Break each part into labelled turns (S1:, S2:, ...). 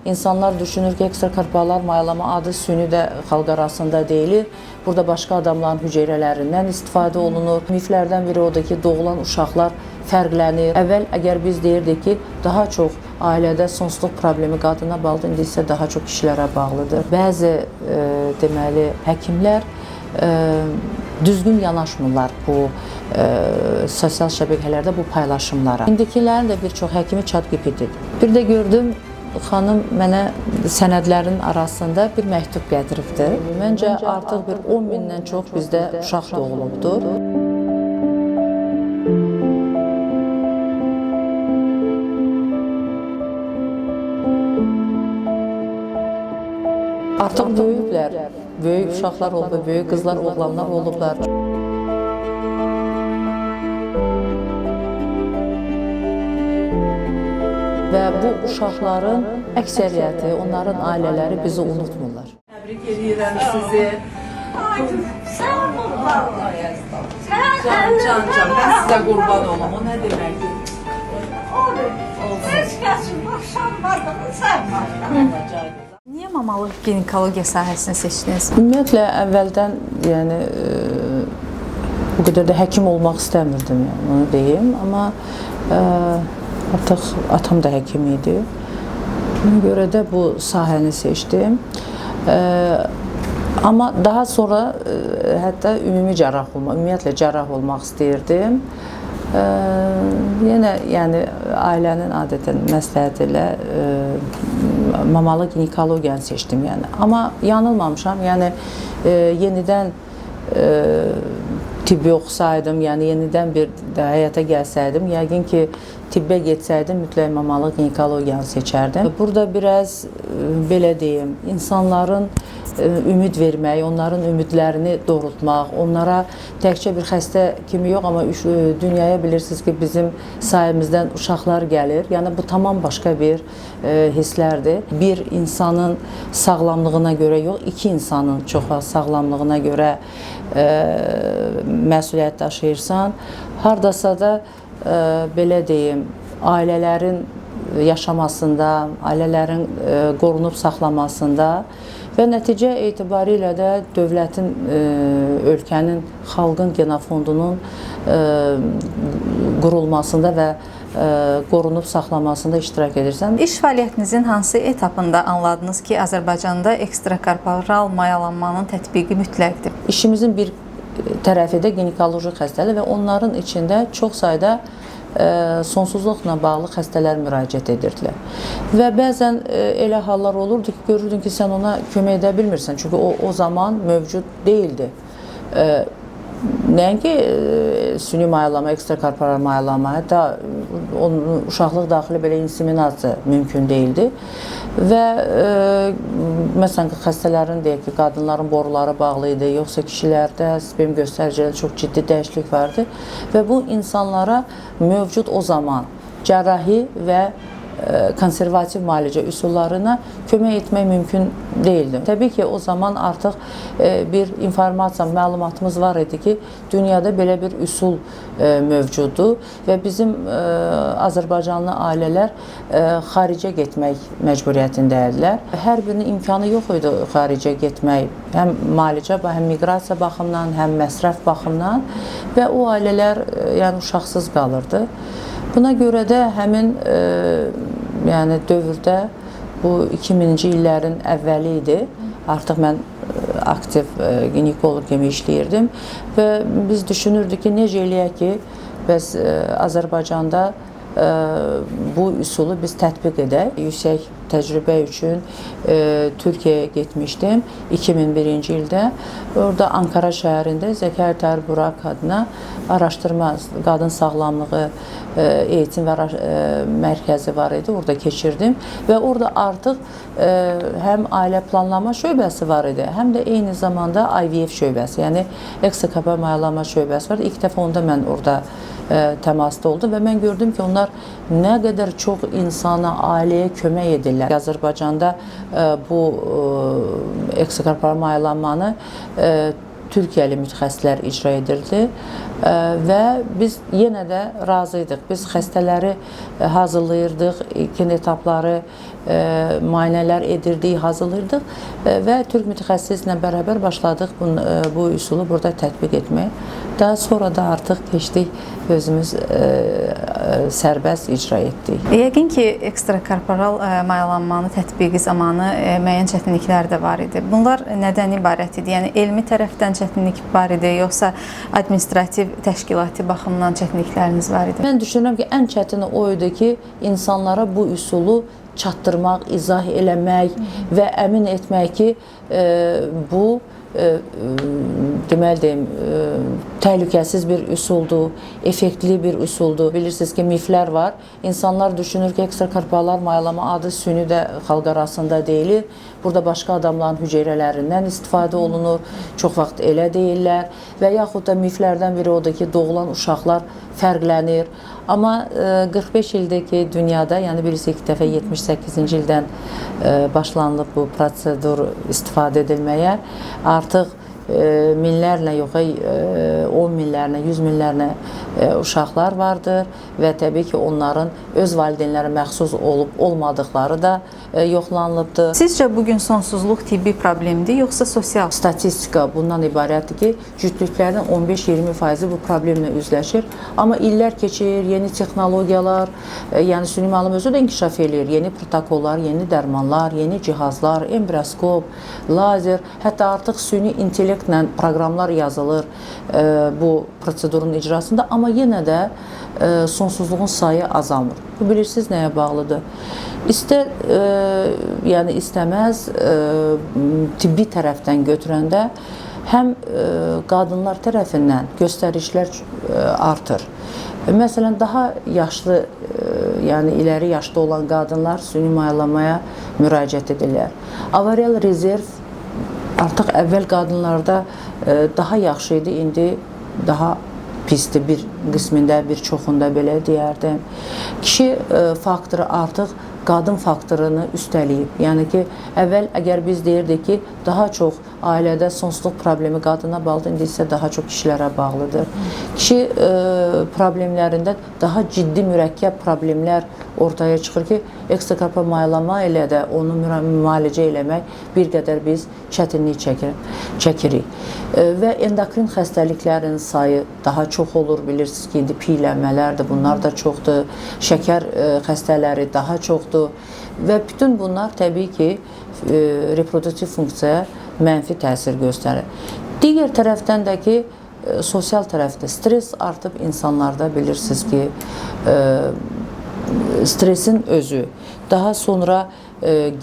S1: insanlar düşünür ki ekstrakorporal mayalama adı süni də xalq arasında deyilir. Burada başqa adamların hüceyrələrindən istifadə olunur. Miflərdən biri odur ki, doğulan uşaqlar fərqlənir. Əvvəl əgər biz deyirdik ki, daha çox ailədə sonsuzluq problemi qadına bağlıdır, indi isə daha çox kişilərə bağlıdır. Bəzi deməli həkimlər düzgün yanaşmırlar bu sosial şəbəkələrdə bu paylaşımlara. İndikilərin də bir çox həkimi ChatGPT-dir. Bir də gördüm, xanım mənə sənədlərin arasında bir məktub gətiribdir. Məncə artıq bir 10 mindən çox bizdə uşaq doğulubdur. Artıq böyüklər, böyük uşaqlar oldu, böyük qızlar, oğlanlar olublar. Və bu uşaqların əksəriyyəti, onların ailələri bizi unutmurlar.
S2: Təbrik edirəm sizi.
S3: Sağ olun.
S2: Can, mən sizə qurban olum. O nə deməkdir?
S3: Siz kəsin boşanmadığını saymadığını.
S4: Niyə mamalıq ginekologiya sahəsini seçdiniz?
S1: Ümumiyyətlə, əvvəldən yəni, bu qədər də həkim olmaq istəmirdim, yəni, onu deyim. Amma artıq atam da həkim idi. Buna görə də bu sahəni seçdim. Amma daha sonra hətta ümumiyyətlə cərrah olmaq istəyirdim. Yenə yəni ailənin adətən məsləhəti ilə mamalı ginekologiyanı seçdim yəni. Amma yanılmamışam. Yəni yenidən tibbi oxusaydım, yəni yenidən bir həyata gəlsəydim, yəqin ki tibbə getsəydim mütləq mamalı ginekologiyanı seçərdim. Burada biraz belə deyim, insanların ümid vermək, onların ümidlərini doğrultmaq, onlara təkcə bir xəstə kimi yox, amma dünyaya bilirsiniz ki, bizim sayımızdan uşaqlar gəlir. Yəni bu tamam başqa bir hisslərdir. Bir insanın sağlamlığına görə yox, iki insanın çox vaxt sağlamlığına görə məsuliyyət daşıyırsan. Hardasa da belə deyim, ailələrin yaşamasında, ailələrin qorunub saxlamasında və nəticə etibarilə də dövlətin, ölkənin, xalqın genofondunun qurulmasında və qorunub saxlamasında iştirak edirsən.
S4: İş fəaliyyətinizin hansı etapında anladınız ki, Azərbaycanda ekstrakorporal mayalanmanın tətbiqi mütləqdir?
S1: İşimizin bir tərəfi də ginekoloji xəstəlik və onların içində çox sayda sonsuzluqla bağlı xəstələr müraciət edirdilər. Və bəzən elə hallar olurdu ki, görürdün ki, sən ona kömək edə bilmirsən. Çünki o zaman mövcud deyildi. Nəinki süni mayalama, ekstrakorporal mayalama, hətta onun uşaqlıq daxili belə inseminasiya mümkün deyildi. Və məsələn, xəstələrin deyək ki, qadınların boruları bağlı idi, yoxsa kişilərdə sperm göstəricilərdə çox ciddi dəyişiklik vardı. Və bu insanlara mövcud o zaman cərrahi və konservativ müalicə üsullarına kömək etmək mümkün deyildi. Təbii ki, o zaman artıq bir informasiya, məlumatımız var idi ki, dünyada belə bir üsul mövcuddur və bizim Azərbaycanlı ailələr xaricə getmək məcburiyyətindədirlər. Hər birinin imkanı yox idi xaricə getmək, həm müalicə, həm miqrasiya baxımından, həm məsrəf baxımından və o ailələr yəni uşaqsız qalırdı. Buna görə də həmin yəni dövrdə bu 2000-ci illərin əvvəli idi. Artıq mən aktiv ginekoloq kimi işləyirdim və biz düşünürdük ki, necə eləyək ki, bəs Azərbaycanda bu üsulu biz tətbiq edək. Yüksək təcrübə üçün Türkiyəyə getmişdim 2001-ci ildə. Orada Ankara şəhərində Zəkər Tər Burak adına araşdırma, qadın sağlamlığı eğitim və mərkəzi var idi. Orada keçirdim və orada artıq həm ailə planlama şöbəsi var idi, həm də eyni zamanda IVF şöbəsi, yəni ekstrakorporal mayalama şöbəsi var. İlk dəfə onda mən orada təmasda oldum və mən gördüm ki, onlar nə qədər çox insana, ailəyə kömək edirlər. Azərbaycanda bu ekstrakorporal mayalanmanı Türkiyəli mütəxəssislər icra edirdi və biz yenə də razı idik. Biz xəstələri hazırlayırdıq, ilkin etapları müayinələr edirdik, hazırlayırdıq və Türk mütəxəssislə bərabər başladıq bu üsulu burada tətbiq etməyə. Daha sonra da artıq keçdik, özümüz sərbəst icra etdik.
S4: Yəqin ki, ekstrakorporal mayalanmanın tətbiqi zamanı müəyyən çətinliklər də var idi. Bunlar nədən ibarət idi? Yəni elmi tərəfdən çətinlik var idi, yoxsa administrativ, təşkilati baxımdan çətinlikləriniz var idi?
S1: Mən düşünürəm ki, ən çətini o idi ki, insanlara bu üsulu çatdırmaq, izah eləmək və əmin etmək ki, bu deməli deyim, təhlükəsiz bir üsuldur, effektli bir üsuldur. Bilirsiniz ki, miflər var. İnsanlar düşünür ki, ekstrakorporal mayalama adı süni də xalq arasında deyilir. Burada başqa adamların hüceyrələrindən istifadə olunur. Çox vaxt elə deyirlər və yaxud da miflərdən biri odur ki, doğulan uşaqlar fərqlənir. Amma 45 ildir ki, dünyada, yəni birisi ilk dəfə 78-ci ildən başlanılıb bu prosedur istifadə edilməyə. Artıq minlərlə, yox, 10 minlərlə, 100 minlərlə uşaqlar vardır və təbii ki, onların öz valideynlərə məxsus olub-olmadıqları da yoxlanılıbdır.
S4: Sizcə bugün sonsuzluq tibbi problemdir, yoxsa sosial?
S1: Statistika bundan ibarətdir ki, cütlüklərin 15-20% bu problemlə üzləşir. Amma illər keçir, yeni texnologiyalar, yəni süni müayinə özü də inkişaf edir. Yeni protokollar, yeni dərmanlar, yeni cihazlar, embrioskop, lazer, hətta artıq süni intellektlə proqramlar yazılır bu prosedurun icrasında, amma yenə də sonsuzluğun sayı azalmır. Bu bilirsiniz nəyə bağlıdır? İstər, yəni istəməz tibbi tərəfdən götürəndə həm qadınlar tərəfindən göstərişlər artır. Məsələn, daha yaşlı, yəni iləri yaşda olan qadınlar süni mayalamaya müraciət edirlər. Avarial rezerv artıq əvvəl qadınlarda daha yaxşı idi, indi daha pisdir, bir qismində, bir çoxunda belə deyərdim. Kişi faktoru artıq qadın faktorunu üstələyib. Yəni ki, əvvəl əgər biz deyirdik ki, daha çox ailədə sonsuzluq problemi qadına bağlıdır, indi isə daha çox kişilərə bağlıdır. Kişi problemlərində daha ciddi, mürəkkəb problemlər ortaya çıxır ki, ekstrakorporal mayalama ilə də onu müalicə eləmək bir qədər biz çətinlik çəkirik. Və endokrin xəstəliklərin sayı daha çox olur. Bilirsiniz ki, indi piyələnmələrdir, bunlar da çoxdur. Şəkər xəstələri daha çoxdur. Və bütün bunlar təbii ki, reproduktiv funksiyaya mənfi təsir göstərir. Digər tərəfdən də ki, sosial tərəfdə stres artıb insanlarda, bilirsiniz ki, stresin özü, daha sonra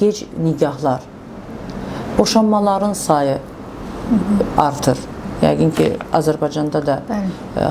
S1: gec nigahlar, boşanmaların sayı artır. Yəqin ki, Azərbaycanda da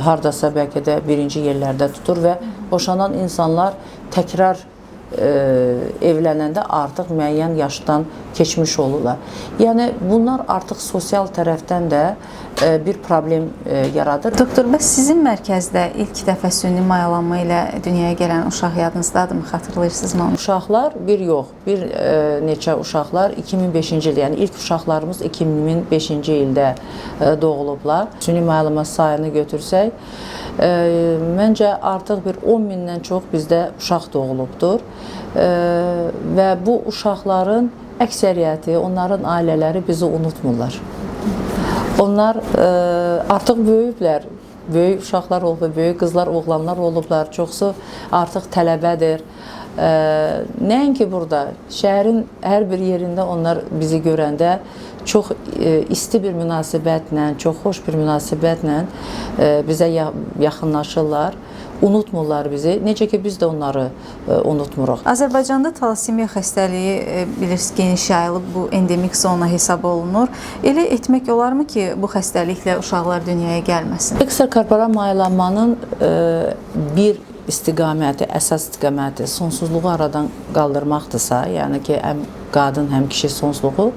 S1: hardasa bəlkə də birinci yerlərdə tutur və boşanan insanlar təkrar evlənəndə artıq müəyyən yaşdan keçmiş olurlar. Yəni, bunlar artıq sosial tərəfdən də bir problem yaradır.
S4: Doktor, bəs sizin mərkəzdə ilk dəfə süni mayalanma ilə dünyaya gələn uşaq yadınızdadırmı? Xatırlayırsınızmı onu?
S1: Uşaqlar bir yox, bir neçə uşaqlar 2005-ci ildə, yəni ilk uşaqlarımız 2005-ci ildə doğulublar. Süni mayalama sayını götürsək, məncə artıq bir 10 mindən çox bizdə uşaq doğulubdur və bu uşaqların əksəriyyəti, onların ailələri bizi unutmurlar. Onlar artıq böyüyüblər, böyük uşaqlar olub, böyük qızlar, oğlanlar olublar, çoxsu artıq tələbədir. Nəinki burada, şəhərin hər bir yerində onlar bizi görəndə çox isti bir münasibətlə, çox xoş bir münasibətlə bizə yaxınlaşırlar, unutmurlar bizi. Necə ki, biz də onları unutmuruq.
S4: Azərbaycanda talasemiya xəstəliyi bilirsiniz geniş yayılıb, bu endemik zona hesab olunur. Elə etmək olarmı ki, bu xəstəliklə uşaqlar dünyaya gəlməsin?
S1: Ekstrakorporal mayalanmanın bir istiqaməti, əsas istiqaməti sonsuzluğu aradan qaldırmaqdırsa, yəni ki, həm qadın, həm kişi sonsuzluğu,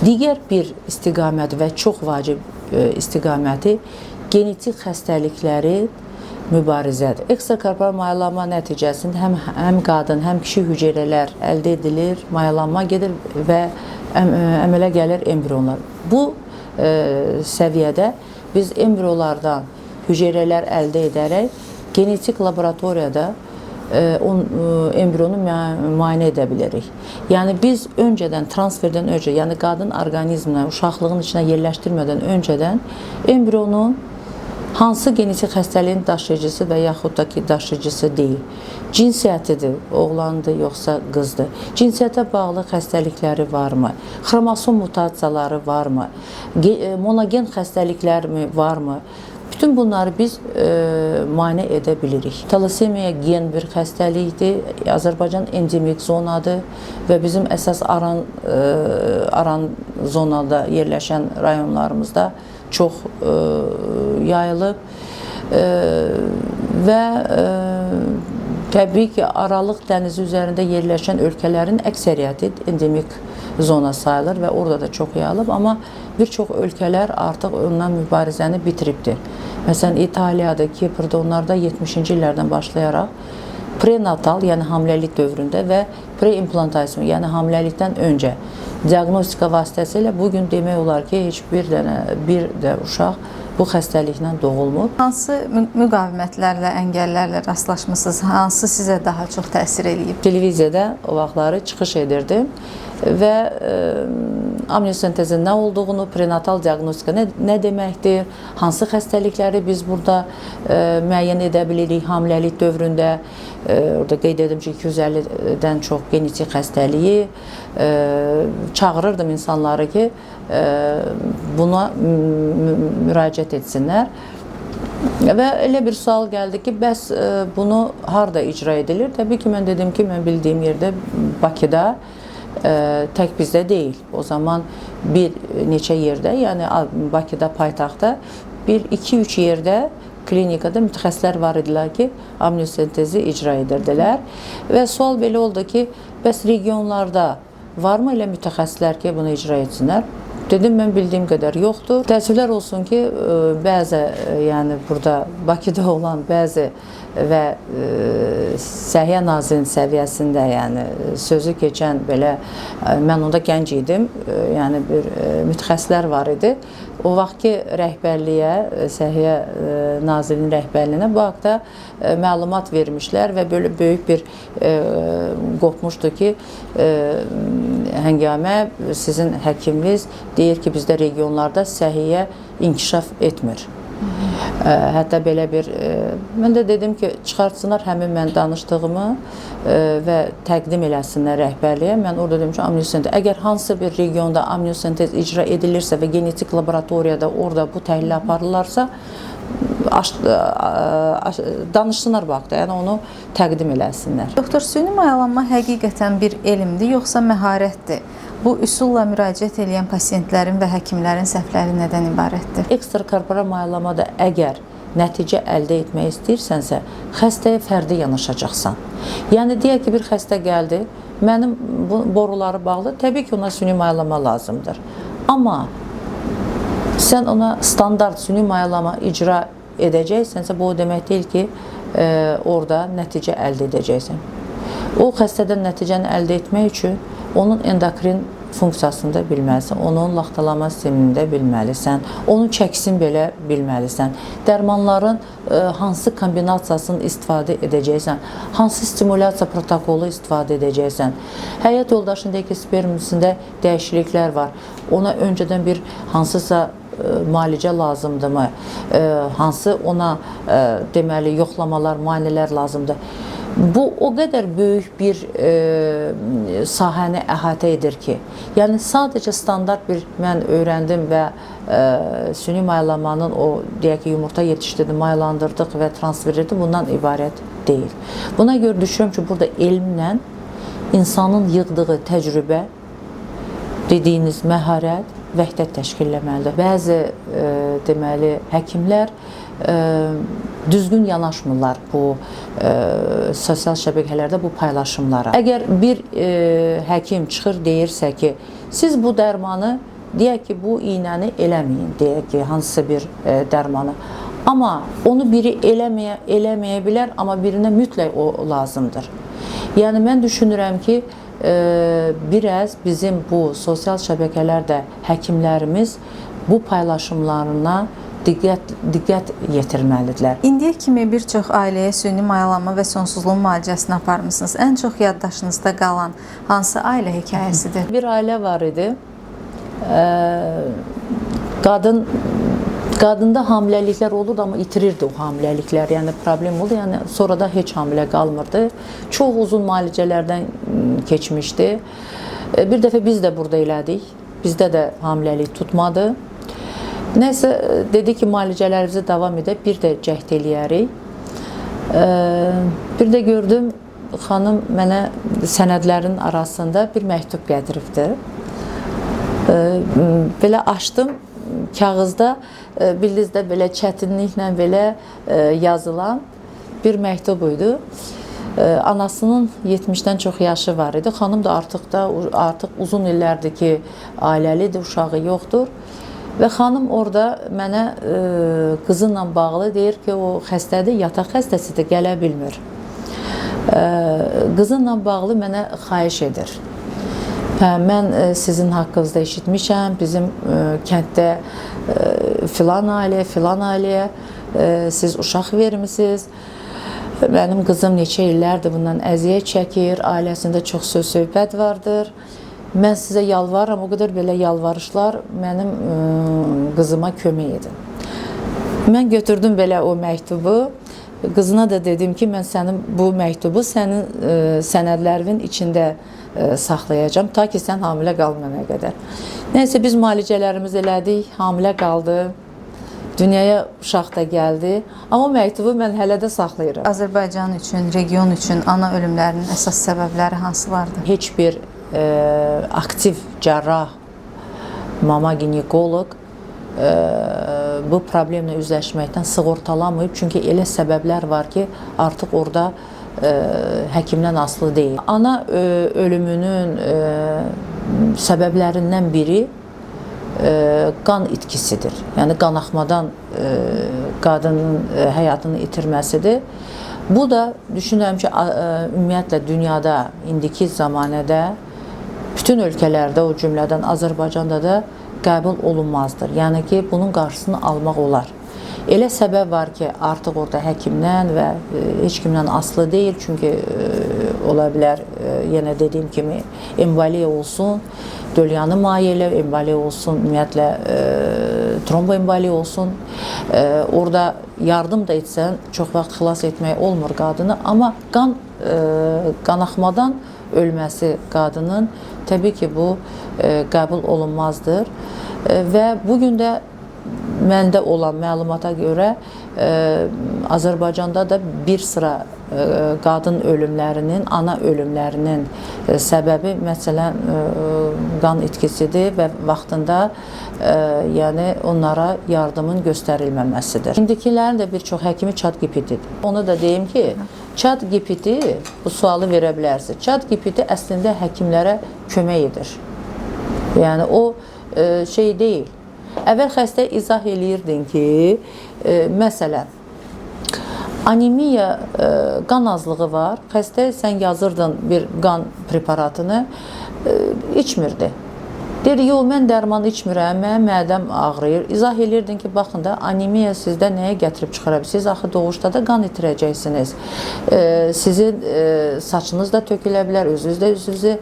S1: digər bir istiqaməti və çox vacib istiqaməti genetik xəstəlikləri mübarizədir. Ekstrakorporal mayalanma nəticəsində həm qadın, həm kişi hüceyrələr əldə edilir, mayalanma gedir və əmələ gəlir embrionlar. Bu səviyyədə biz embriolardan hüceyrələr əldə edərək genetik laboratoriyada embrionu müayinə edə bilərik. Yəni biz öncədən, transferdən öncə, yəni qadın orqanizminə, uşaqlığın içinə yerləşdirmədən öncədən embrionun hansı genetik xəstəliyin daşıyıcısı və yaxud da ki, daşıyıcısı deyil. Cinsiyyətidir, oğlandır, yoxsa qızdır. Cinsiyyətə bağlı xəstəlikləri varmı? Xromosom mutasiyaları varmı? Monogen xəstəliklər mi varmı? Bütün bunları biz müayinə edə bilirik. Talasemiya gen bir xəstəlikdir. Azərbaycan endemik zonadır və bizim əsas Aran zonada yerləşən rayonlarımızda çox yayılıb və təbii ki, Aralıq dənizi üzərində yerləşən ölkələrin əksəriyyəti endemik zona sayılır və orada da çox yayılıb, amma bir çox ölkələr artıq ondan mübarizəni bitiribdir. Məsələn, İtaliyada, Kiprdə, onlarda 70-ci illərdən başlayaraq prenatal, yəni hamiləlik dövründə və preimplantasyon, yəni hamiləlikdən öncə diaqnostika vasitəsilə bugün demək olar ki, heç bir də uşaq bu xəstəliklə doğulmur.
S4: Hansı müqavimətlərlə, əngəllərlə rastlaşmısınız? Hansı sizə daha çox təsir eləyib?
S1: Televiziyada o vaxtları çıxış edirdim və amniosentezin nə olduğunu, prenatal diaqnostika nə deməkdir, hansı xəstəlikləri biz burada müəyyən edə bilirik hamiləlik dövründə. Orada qeyd edim ki, 250-dən çox genetik xəstəliyi çağırırdım insanları ki, buna müraciət etsinlər. Və elə bir sual gəldi ki, bəs bunu harada icra edilir? Təbii ki, mən dedim ki, mən bildiyim yerdə Bakıda, tək bizdə deyil. O zaman bir neçə yerdə, yəni Bakıda, paytaxtda 1-2-3 yerdə klinikada mütəxəssislər var idilər ki, amniosentezi icra edirdilər. Və sual belə oldu ki, bəs regionlarda varmı elə mütəxəssislər ki, bunu icra etsinlər? Dedim, mən bildiyim qədər yoxdur. Təəssüflər olsun ki, bəzi, yəni burada Bakıda olan bəzi və Səhiyyə Nazirinin səviyyəsində, yəni sözü keçən belə, mən onda gənc idim, yəni bir mütəxəssislər var idi. O vaxtki rəhbərliyə, Səhiyyə Nazirinin rəhbərliyinə bu haqda məlumat vermişlər və böyle böyük bir qopmuşdu ki, həngamə sizin həkiminiz deyir ki, bizdə regionlarda səhiyyə inkişaf etmir. Hətta belə bir, mən də dedim ki, çıxartsınlar həmin mən danışdığımı və təqdim eləsinlər rəhbərliyə. Mən orada dedim ki, amniosentez, əgər hansı bir regionda amniosentez icra edilirsə və genetik laboratoriyada orada bu təhlil aparırlarsa, danışsınlar bu haqda, yəni onu təqdim eləsinlər.
S4: Doktor, süni mayalanma həqiqətən bir elmdir, yoxsa məharətdir? Bu üsulla müraciət edən pasiyentlərin və həkimlərin səhvləri nədən ibarətdir?
S1: Ekstrakorporal mayalamada əgər nəticə əldə etmək istəyirsənsə, xəstəyə fərdi yanaşacaqsan. Yəni, deyək ki, bir xəstə gəldi, mənim boruları bağlı, təbii ki, ona süni mayalama lazımdır. Amma sən ona standart süni mayalama icra edəcəksənsə, bu o demək deyil ki, orada nəticə əldə edəcəksən. O xəstədən nəticəni əldə etmək üçün onun endokrin funksiyasını da bilməlisən, onun laxtalama sistemini də bilməlisən, onun çəkisini belə bilməlisən, dərmanların hansı kombinasiyasını istifadə edəcəksən, hansı stimulyasiya protokolu istifadə edəcəksən. Həyat yoldaşındakı spermisində dəyişikliklər var, ona öncədən bir hansısa müalicə lazımdırmı, hansı ona deməli yoxlamalar, müayinələr lazımdır. Bu o qədər böyük bir sahəni əhatə edir ki, yəni sadəcə standart bir mən öyrəndim və süni mayalamanın o deyək ki, yumurta yetişdirdi, mayalandırdıq və transfer etdi, bundan ibarət deyil. Buna görə düşünürəm ki, burada elmlə insanın yığdığı təcrübə, dediyiniz məharət vəhdət təşkil etməlidir. Bəzi deməli həkimlər düzgün yanaşmırlar bu sosial şəbəkələrdə bu paylaşımlara. Əgər bir həkim çıxır deyirsə ki, siz bu dərmanı, deyək ki, bu iynəni eləməyin, deyək ki, hansısa bir dərmanı. Amma onu biri eləməyə bilər, amma birinə mütləq o lazımdır. Yəni, mən düşünürəm ki, biraz bizim bu sosial şəbəkələrdə həkimlərimiz bu paylaşımlarına diqqət yetirməlidirlər.
S4: İndiyə kimi bir çox ailəyə süni mayalanma və sonsuzluğun müalicəsini aparmısınız. Ən çox yaddaşınızda qalan hansı ailə hekayəsidir?
S1: Bir ailə var idi. Qadında hamiləliklər olurdu, amma itirirdi o hamiləliklər. Yəni problem oldu. Yəni sonra da heç hamilə qalmırdı. Çox uzun müalicələrdən keçmişdi. Bir dəfə biz də burada elədik. Bizdə də hamiləlik tutmadı. Nəysə dedi ki, müalicələrimizi davam edək, bir də cəhd eləyərik. Bir də gördüm, xanım mənə sənədlərin arasında bir məktub gətiribdi. Belə açdım, kağızda bildiniz də belə çətinliklə belə yazılan bir məktub idi. Anasının 70-dən çox yaşı var idi. Xanım da artıq uzun illərdir ki, ailəlidir, uşağı yoxdur. Və xanım orada mənə qızınla bağlı deyir ki, o xəstədir, yataq xəstəsidir, gələ bilmir. Qızınla bağlı mənə xahiş edir. Mən sizin haqqınızda eşitmişəm, bizim kənddə filan ailəyə siz uşaq vermisiniz. Mənim qızım neçə illərdir bundan əziyyət çəkir, ailəsində çox söz-söhbət vardır. Mən sizə yalvarıram, o qədər belə yalvarışlar mənim qızıma kömək edin. Mən götürdüm belə o məktubu, qızına da dedim ki, mən sənin bu məktubu sənin sənədlərinin içində saxlayacağım, ta ki sən hamilə qalmayana qədər. Nəysə biz müalicələrimizi elədik, hamilə qaldı, dünyaya uşaq da gəldi, amma məktubu mən hələ də saxlayıram.
S4: Azərbaycan üçün, region üçün ana ölümlərinin əsas səbəbləri hansılardır?
S1: Heç bir aktiv cərrah, mama ginekoloq bu problemlə üzləşməkdən sığortalamayıb. Çünki elə səbəblər var ki, artıq orada həkimdən asılı deyil. Ana ölümünün səbəblərindən biri qan itkisidir. Yəni qanaxmadan qadının həyatını itirməsidir. Bu da düşünürəm ki, ümumiyyətlə dünyada indiki zamanədə bütün ölkələrdə, o cümlədən Azərbaycanda da qəbul olunmazdır. Yəni ki, bunun qarşısını almaq olar. Elə səbəb var ki, artıq orada həkimdən və heç kimdən asılı deyil. Çünki ola bilər, yenə dediyim kimi, emboliya olsun, dölyanı mayelə, emboliya olsun, ümumiyyətlə tromboemboliya olsun. Orada yardım da etsən, çox vaxt xilas etmək olmur qadını. Amma qanaxmadan ölməsi qadının təbii ki, bu qəbul olunmazdır. Və bugün də məndə olan məlumata görə Azərbaycanda da bir sıra qadın ölümlərinin, ana ölümlərinin səbəbi məsələn qan itkisidir və vaxtında yəni onlara yardımın göstərilməməsidir. İndikilərin də bir çox həkimi ChatGPT-dir. Onu da deyim ki, ChatGPT bu sualı verə bilərsiniz. ChatGPT əslində həkimlərə kömək edir. Yəni o şey deyil. Əvvəl xəstə izah eləyirdin ki, məsələn, anemiya, qan azlığı var. Xəstə sən yazırdın bir qan preparatını, içmirdi. Dedi, yox, mən dərman içmirəm, mənim mədəm ağrıyır. İzah eləyirdin ki, baxın da, anemiya sizdə nəyə gətirib çıxara bilir? Siz axı doğuşda da qan itirəcəksiniz. Sizin saçınız da tökülə bilər, özünüz də özünüzü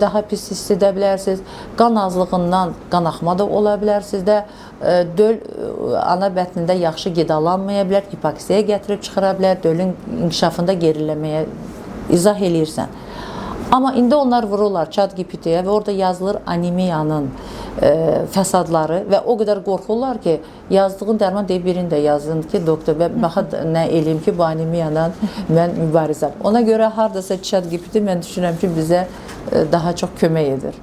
S1: daha pis hiss edə bilərsiniz. Qan azlığından qanaxma da ola bilər sizdə. Döl ana bətnində yaxşı qidalanmaya bilər, hipoksiyaya gətirib çıxara bilər, dölün inkişafında geriləməyə izah eləyirsən. Amma indi onlar vururlar ChatGPT-yə və orada yazılır anemiyanın fəsadları və o qədər qorxurlar ki, yazdığın dərman deyib birini də yazın ki, doktor, baxın nə eləyim ki, bu anemiyadan mən mübarizəm. Ona görə haradasa ChatGPT mən düşünürəm ki, bizə daha çox kömək edir.